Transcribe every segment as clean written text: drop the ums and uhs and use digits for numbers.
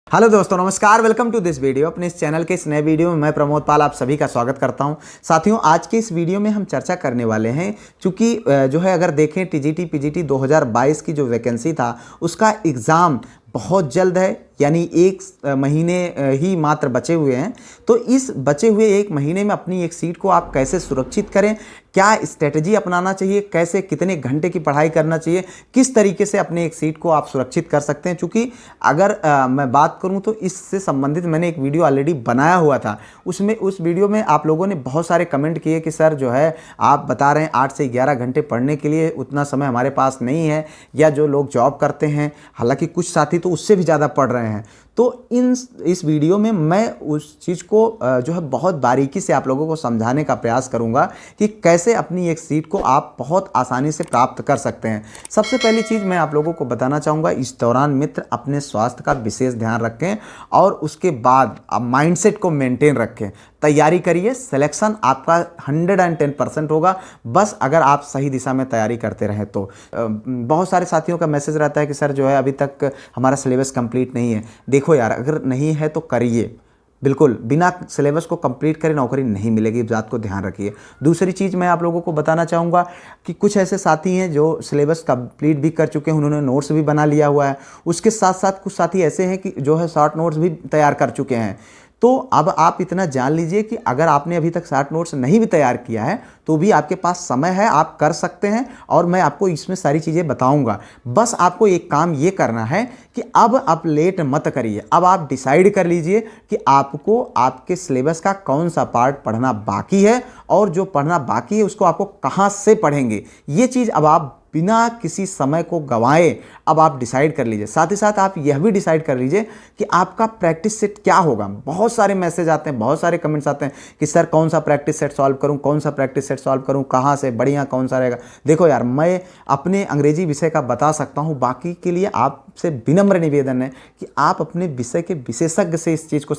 Hello दोस्तों, नमस्कार। Welcome to this video. अपने इस चैनल के इस नए वीडियो में मैं प्रमोद पाल आप सभी का स्वागत करता हूं। साथियों, आज के इस वीडियो में हम चर्चा करने वाले हैं, क्योंकि जो है अगर देखें टीजीटी पीजीटी 2022 की जो वैकेंसी था उसका एग्ज़ाम बहुत जल्द है, यानी एक महीने ही मात्र बचे हुए हैं। तो इस बचे हुए एक महीने में अपनी एक सीट को आप कैसे सुरक्षित करें, क्या स्ट्रेटजी अपनाना चाहिए, कैसे कितने घंटे की पढ़ाई करना चाहिए, किस तरीके से अपने एक सीट को आप सुरक्षित कर सकते हैं। चूँकि अगर मैं बात करूं तो इससे संबंधित मैंने एक वीडियो ऑलरेडी बनाया हुआ था। उस वीडियो में आप लोगों ने बहुत सारे कमेंट किए कि सर जो है आप बता रहे हैं 8 से 11 घंटे पढ़ने के लिए, उतना समय हमारे पास नहीं है, या जो लोग जॉब करते हैं, हालांकि कुछ साथी तो उससे भी ज़्यादा पढ़ रहे हैं। तो इस वीडियो में मैं उस चीज़ को जो है बहुत बारीकी से आप लोगों को समझाने का प्रयास करूंगा कि कैसे अपनी एक सीट को आप बहुत आसानी से प्राप्त कर सकते हैं। सबसे पहली चीज़ मैं आप लोगों को बताना चाहूँगा, इस दौरान मित्र अपने स्वास्थ्य का विशेष ध्यान रखें और उसके बाद आप माइंडसेट को मेंटेन रखें, तैयारी करिए। सिलेक्शन आपका 110% होगा, बस अगर आप सही दिशा में तैयारी करते रहें तो। बहुत सारे साथियों का मैसेज रहता है कि सर जो है अभी तक हमारा सिलेबस कंप्लीट नहीं है। देखो यार, अगर नहीं है तो करिए, बिल्कुल बिना सिलेबस को कंप्लीट करे नौकरी नहीं मिलेगी, इस बात को ध्यान रखिए। दूसरी चीज़ मैं आप लोगों को बताना चाहूँगा कि कुछ ऐसे साथी हैं जो सिलेबस कंप्लीट भी कर चुके हैं, उन्होंने नोट्स भी बना लिया हुआ है। उसके साथ साथ कुछ साथी ऐसे हैं कि जो है शॉर्ट नोट्स भी तैयार कर चुके हैं। तो अब आप इतना जान लीजिए कि अगर आपने अभी तक शॉर्ट नोट्स नहीं भी तैयार किया है तो भी आपके पास समय है, आप कर सकते हैं, और मैं आपको इसमें सारी चीज़ें बताऊंगा। बस आपको एक काम ये करना है कि अब आप लेट मत करिए। अब आप डिसाइड कर लीजिए कि आपको आपके सिलेबस का कौन सा पार्ट पढ़ना बाकी है, और जो पढ़ना बाकी है उसको आपको कहाँ से पढ़ेंगे, ये चीज़ अब आप बिना किसी समय को गंवाए अब आप डिसाइड कर लीजिए। साथ ही साथ आप यह भी डिसाइड कर लीजिए कि आपका प्रैक्टिस सेट क्या होगा। बहुत सारे मैसेज आते हैं, बहुत सारे कमेंट्स आते हैं कि सर कौन सा प्रैक्टिस सेट सॉल्व करूं, कौन सा प्रैक्टिस सेट सॉल्व करूं, कहां से बढ़िया कौन सा रहेगा। देखो यार, मैं अपने अंग्रेजी विषय का बता सकता हूं, बाकी के लिए आपसे विनम्र निवेदन है कि आप अपने विषय के विशेषज्ञ से इस चीज़ को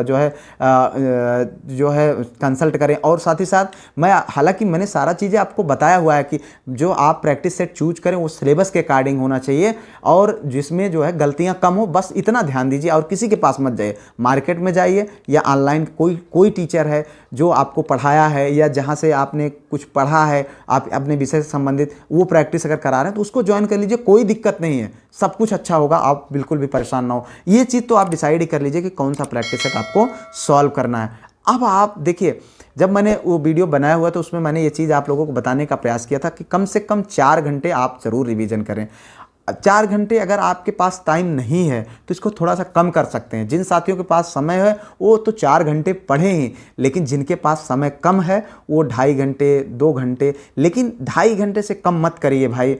जो है कंसल्ट करें। और साथ ही साथ हालांकि मैंने सारा चीज़ें आपको बताया हुआ है कि जो आप प्रैक्टिस सेट चूज करें वो सिलेबस के अकॉर्डिंग होना चाहिए, और जिसमें जो है गलतियां कम हो, बस इतना ध्यान दीजिए। और किसी के पास मत जाइए, मार्केट में जाइए या ऑनलाइन कोई टीचर है जो आपको पढ़ाया है या जहां से आपने कुछ पढ़ा है, आप अपने विषय से संबंधित वो प्रैक्टिस अगर करा रहे हैं तो उसको ज्वाइन कर लीजिए, कोई दिक्कत नहीं है, सब कुछ अच्छा होगा, आप बिल्कुल भी परेशान ना हो। ये चीज़ तो आप डिसाइड ही कर लीजिए कि कौन सा प्रैक्टिस सेट आपको सॉल्व करना है। अब आप देखिए, जब मैंने वो वीडियो बनाया हुआ तो उसमें मैंने ये चीज़ आप लोगों को बताने का प्रयास किया था कि कम से कम 4 घंटे आप ज़रूर रिवीजन करें। 4 घंटे अगर आपके पास टाइम नहीं है तो इसको थोड़ा सा कम कर सकते हैं। जिन साथियों के पास समय है वो तो 4 घंटे पढ़ें ही, लेकिन जिनके पास समय कम है वो 2.5 घंटे 2 घंटे, लेकिन 2.5 घंटे से कम मत करिए भाई।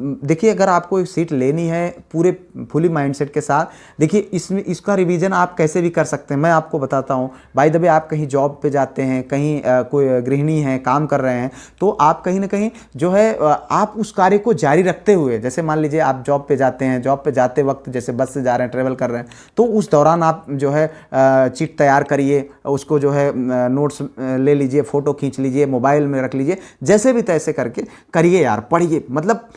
देखिए, अगर आपको एक सीट लेनी है पूरे फुली माइंडसेट के साथ, देखिए इसका रिवीजन आप कैसे भी कर सकते हैं, मैं आपको बताता हूँ। बाय द वे, आप कहीं जॉब पे जाते हैं, कहीं कोई गृहिणी है, काम कर रहे हैं, तो आप कहीं ना कहीं जो है आप उस कार्य को जारी रखते हुए, जैसे मान लीजिए आप जॉब पे जाते हैं, जॉब पे जाते वक्त जैसे बस से जा रहे हैं, ट्रेवल कर रहे हैं, तो उस दौरान आप जो है चिट तैयार करिए, उसको जो है नोट्स ले लीजिए, फोटो खींच लीजिए, मोबाइल में रख लीजिए, जैसे भी तैसे करके करिए यार। पढ़िए, मतलब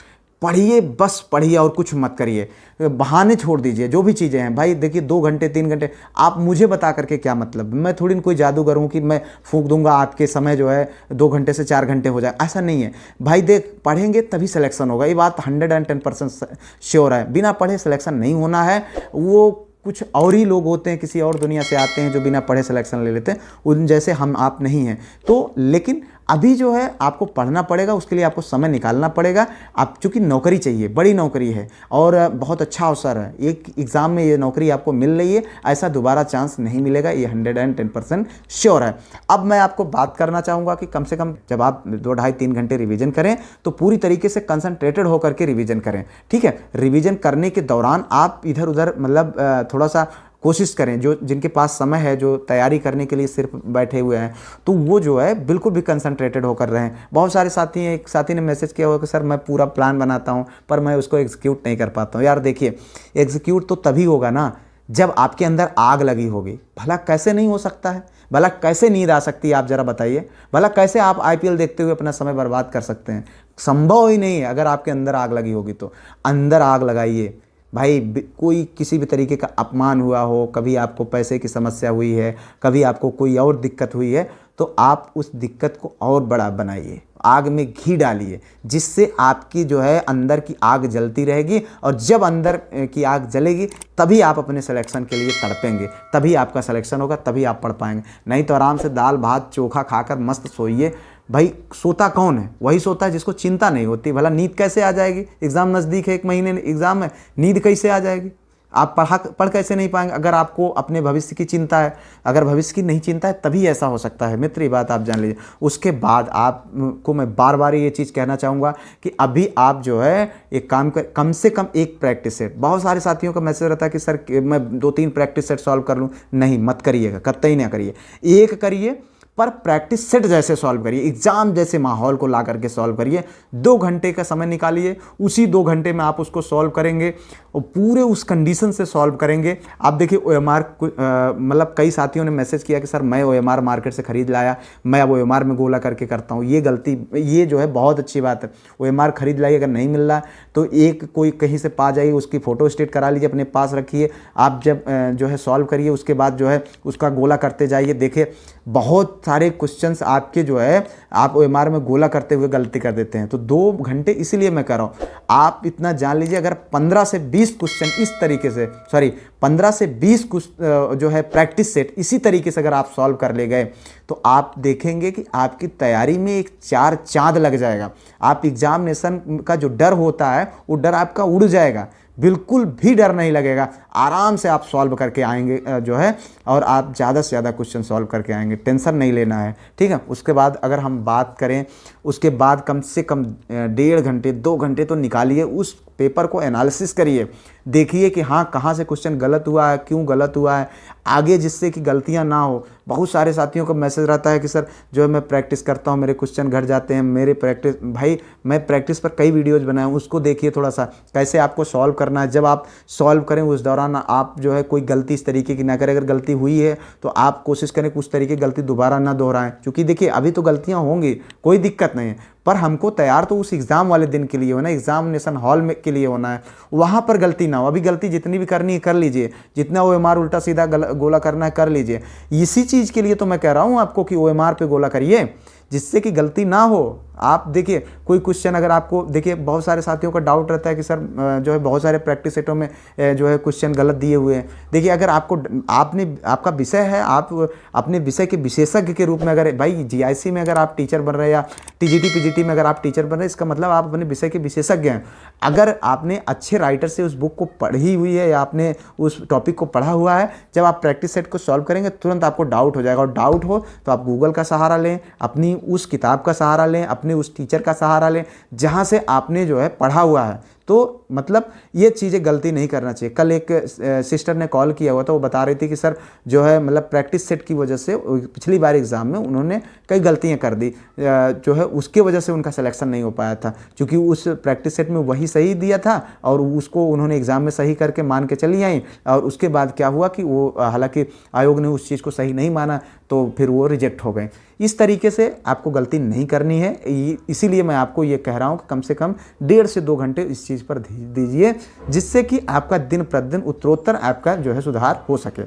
पढ़िए, बस पढ़िए और कुछ मत करिए। बहाने छोड़ दीजिए, जो भी चीज़ें हैं भाई। देखिए 2 घंटे 3 घंटे आप मुझे बता करके क्या मतलब, मैं थोड़ी न कोई जादूगर हूँ कि मैं फूंक दूंगा आपके समय जो है 2 घंटे से 4 घंटे हो जाए, ऐसा नहीं है भाई। देख, पढ़ेंगे तभी सिलेक्शन होगा, ये बात 110% श्योर है। बिना पढ़े सिलेक्शन नहीं होना है। वो कुछ और ही लोग होते हैं, किसी और दुनिया से आते हैं जो बिना पढ़े सिलेक्शन ले लेते हैं, उन जैसे हम आप नहीं हैं। तो लेकिन अभी जो है आपको पढ़ना पड़ेगा, उसके लिए आपको समय निकालना पड़ेगा। आप चूँकि नौकरी चाहिए, बड़ी नौकरी है और बहुत अच्छा अवसर है, एक एग्ज़ाम में ये नौकरी आपको मिल रही है, ऐसा दोबारा चांस नहीं मिलेगा, ये 110% श्योर है। अब मैं आपको बात करना चाहूँगा कि कम से कम जब आप 2 ढाई 3 घंटे रिवीजन करें तो पूरी तरीके से कंसंट्रेटेड होकर के रिवीजन करें, ठीक है। रिवीजन करने के दौरान आप इधर उधर मतलब थोड़ा सा कोशिश करें, जो जिनके पास समय है, जो तैयारी करने के लिए सिर्फ बैठे हुए हैं, तो वो जो है बिल्कुल भी कंसंट्रेटेड होकर रहें। बहुत सारे साथी हैं, एक साथी ने मैसेज किया हुआ कि सर मैं पूरा प्लान बनाता हूं पर मैं उसको एग्जीक्यूट नहीं कर पाता हूं। यार देखिए, एग्जीक्यूट तो तभी होगा ना जब आपके अंदर आग लगी होगी। भला कैसे नहीं हो सकता है, भला कैसे नींद आ सकती है, आप जरा बताइए। भला कैसे आप आईपीएल देखते हुए अपना समय बर्बाद कर सकते हैं, संभव ही नहीं है। अगर आपके अंदर आग लगी होगी तो अंदर आग लगाइए, भाई कोई किसी भी तरीके का अपमान हुआ हो, कभी आपको पैसे की समस्या हुई है, कभी आपको कोई और दिक्कत हुई है, तो आप उस दिक्कत को और बड़ा बनाइए, आग में घी डालिए, जिससे आपकी जो है अंदर की आग जलती रहेगी, और जब अंदर की आग जलेगी तभी आप अपने सिलेक्शन के लिए तड़पेंगे, तभी आपका सिलेक्शन होगा, तभी आप पढ़ पाएंगे। नहीं तो आराम से दाल भात चोखा खाकर मस्त सोइए। भाई सोता कौन है? वही सोता है जिसको चिंता नहीं होती। भला नींद कैसे आ जाएगी? एग्ज़ाम नज़दीक है, 1 महीने एग्ज़ाम है, नींद कैसे आ जाएगी? आप पढ़ कैसे नहीं पाएंगे अगर आपको अपने भविष्य की चिंता है? अगर भविष्य की नहीं चिंता है तभी ऐसा हो सकता है मित्र, ये बात आप जान लीजिए। उसके बाद आपको मैं बार बार ये चीज़ कहना चाहूँगा कि अभी आप जो है एक काम कर, कम से कम एक प्रैक्टिस सेट। बहुत सारे साथियों का मैसेज रहता है कि सर मैं 2-3 प्रैक्टिस सेट सॉल्व कर लूँ। नहीं, मत करिएगा, कतई ना करिए। एक करिए, पर प्रैक्टिस सेट जैसे सॉल्व करिए, एग्जाम जैसे माहौल को ला करके सॉल्व करिए। 2 घंटे का समय निकालिए, उसी 2 घंटे में आप उसको सॉल्व करेंगे और पूरे उस कंडीशन से सॉल्व करेंगे। आप देखिए OMR मतलब कई साथियों ने मैसेज किया कि सर मैं OMR मार्केट से खरीद लाया, मैं अब OMR में गोला करके करता हूँ। ये गलती, ये जो है बहुत अच्छी बात है। OMR खरीद लाइए, अगर नहीं मिल रहा तो एक कोई कहीं से पा जाइए, उसकी फ़ोटो स्टेट करा लीजिए, अपने पास रखिए। आप जब जो है सॉल्व करिए, उसके बाद जो है उसका गोला करते जाइए। देखिए बहुत सारे क्वेश्चंस आपके जो है आप OMR में गोला करते हुए गलती कर देते हैं। तो 2 घंटे इसीलिए मैं कह रहा हूँ, आप इतना जान लीजिए, अगर 15 से 20 क्वेश्चन इस तरीके से, 15 से 20 जो है प्रैक्टिस सेट इसी तरीके से अगर आप सॉल्व कर ले गए, तो आप देखेंगे कि आपकी तैयारी में एक 4 चांद लग जाएगा। आप एग्जामिनेशन का जो डर होता है वो डर आपका उड़ जाएगा, बिल्कुल भी डर नहीं लगेगा। आराम से आप सॉल्व करके आएंगे जो है, और आप ज़्यादा से ज़्यादा क्वेश्चन सॉल्व करके आएंगे, टेंशन नहीं लेना है, ठीक है। उसके बाद अगर हम बात करें, उसके बाद कम से कम 1.5 घंटे 2 घंटे तो निकालिए, उस पेपर को एनालिसिस करिए, देखिए कि हाँ कहाँ से क्वेश्चन गलत हुआ है, क्यों गलत हुआ है, आगे जिससे कि गलतियाँ ना हो। बहुत सारे साथियों का मैसेज रहता है कि सर जो है मैं प्रैक्टिस करता हूँ, मेरे क्वेश्चन घट जाते हैं, मेरे प्रैक्टिस। भाई मैं प्रैक्टिस पर कई वीडियोज़ बनाए हूँ, उसको देखिए थोड़ा सा, कैसे आपको सॉल्व करना है। जब आप सॉल्व करें उस दौरान आप जो है कोई गलती इस तरीके की ना करें। अगर गलती हुई है तो आप कोशिश करें कि उस तरीके की गलती दोबारा ना दोहराएं, क्योंकि देखिए अभी तो गलतियाँ होंगी, कोई दिक्कत नहीं है, पर हमको तैयार तो उस एग्ज़ाम वाले दिन के लिए होना है, एग्जामिनेशन हॉल में के लिए होना है, वहाँ पर गलती ना हो। अभी गलती जितनी भी करनी है कर लीजिए, जितना OMR उल्टा सीधा गोला करना है कर लीजिए। इसी चीज़ के लिए तो मैं कह रहा हूँ आपको कि OMR पे गोला करिए, जिससे कि गलती ना हो। आप देखिए कोई क्वेश्चन अगर आपको, देखिए बहुत सारे साथियों का डाउट रहता है कि सर जो है बहुत सारे प्रैक्टिस सेटों में जो है क्वेश्चन गलत दिए हुए हैं। देखिए अगर आपका विषय है, आप अपने विषय के विशेषज्ञ के रूप में, अगर भाई GIC में अगर आप टीचर बन रहे हैं या TGT PGT में अगर आप टीचर बन रहे हैं, इसका मतलब आप अपने विषय के विशेषज्ञ हैं। अगर आपने अच्छे राइटर से उस बुक को पढ़ी हुई है या आपने उस टॉपिक को पढ़ा हुआ है, जब आप प्रैक्टिस सेट को सॉल्व करेंगे तुरंत आपको डाउट हो जाएगा। और डाउट हो तो आप गूगल का सहारा लें, अपनी उस किताब का सहारा लें, अपने उस टीचर का सहारा लें जहां से आपने जो है पढ़ा हुआ है। तो मतलब ये चीज़ें गलती नहीं करना चाहिए। कल एक सिस्टर ने कॉल किया हुआ था, वो बता रही थी कि सर जो है मतलब प्रैक्टिस सेट की वजह से पिछली बार एग्ज़ाम में उन्होंने कई गलतियां कर दी, जो है उसके वजह से उनका सिलेक्शन नहीं हो पाया था, क्योंकि उस प्रैक्टिस सेट में वही सही दिया था और उसको उन्होंने एग्ज़ाम में सही करके मान के चली आई। और उसके बाद क्या हुआ कि वो, हालांकि आयोग ने उस चीज़ को सही नहीं माना, तो फिर वो रिजेक्ट हो गए। इस तरीके से आपको गलती नहीं करनी है, इसीलिए मैं आपको ये कह रहा हूँ कि कम से कम 1.5 से 2 घंटे इस चीज़ पर दीजिए, जिससे कि आपका दिन प्रतिदिन उत्तरोत्तर आपका जो है सुधार हो सके।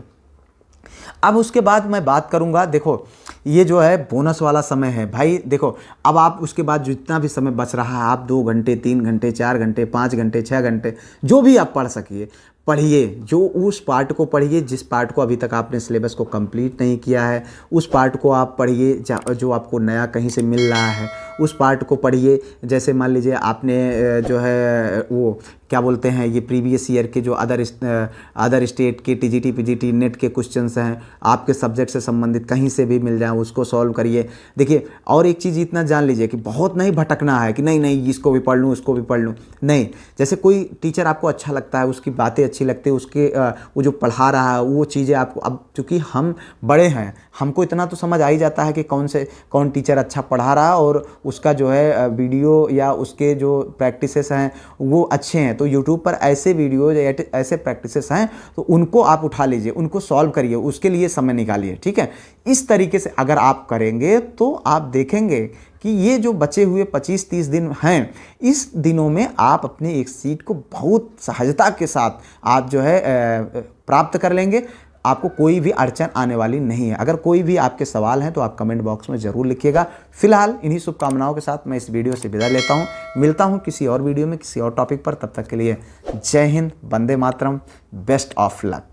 अब उसके बाद मैं बात करूंगा, देखो ये जो है बोनस वाला समय है भाई। देखो अब आप उसके बाद जितना भी समय बच रहा है, आप 2 घंटे 3 घंटे 4 घंटे 5 घंटे 6 घंटे जो भी आप पढ़ सकिए पढ़िए। जो उस पार्ट को पढ़िए जिस पार्ट को अभी तक आपने सिलेबस को कंप्लीट नहीं किया है, उस पार्ट को आप पढ़िए। जो आपको नया कहीं से मिल रहा है उस पार्ट को पढ़िए। जैसे मान लीजिए आपने जो है वो क्या बोलते हैं, ये प्रीवियस ईयर के जो अदर स्टेट के TGT PGT नेट के क्वेश्चंस हैं, आपके सब्जेक्ट से संबंधित कहीं से भी मिल जाए उसको सॉल्व करिए। देखिए और एक चीज़ इतना जान लीजिए कि बहुत नहीं भटकना है कि नहीं इसको भी पढ़ लूँ उसको भी पढ़ लूँ, नहीं। जैसे कोई टीचर आपको अच्छा लगता है, उसकी बातें अच्छी लगती है, उसके वो जो पढ़ा रहा है वो चीज़ें आपको, अब चूँकि हम बड़े हैं हमको इतना तो समझ आ ही जाता है कि कौन टीचर अच्छा पढ़ा रहा है और उसका जो है वीडियो या उसके जो प्रैक्टिसेस हैं वो अच्छे हैं। तो यूट्यूब पर ऐसे वीडियोज या ऐसे प्रैक्टिसेस हैं तो उनको आप उठा लीजिए, उनको सॉल्व करिए, उसके लिए समय निकालिए, ठीक है। इस तरीके से अगर आप करेंगे तो आप देखेंगे कि ये जो बचे हुए 25-30 दिन हैं, इस दिनों में आप अपनी एक सीट को बहुत सहजता के साथ आप जो है प्राप्त कर लेंगे। आपको कोई भी अड़चन आने वाली नहीं है। अगर कोई भी आपके सवाल हैं तो आप कमेंट बॉक्स में ज़रूर लिखिएगा। फिलहाल इन्हीं शुभकामनाओं के साथ मैं इस वीडियो से विदा लेता हूं। मिलता हूं किसी और वीडियो में किसी और टॉपिक पर। तब तक के लिए जय Hind, Vande Mataram, best of luck.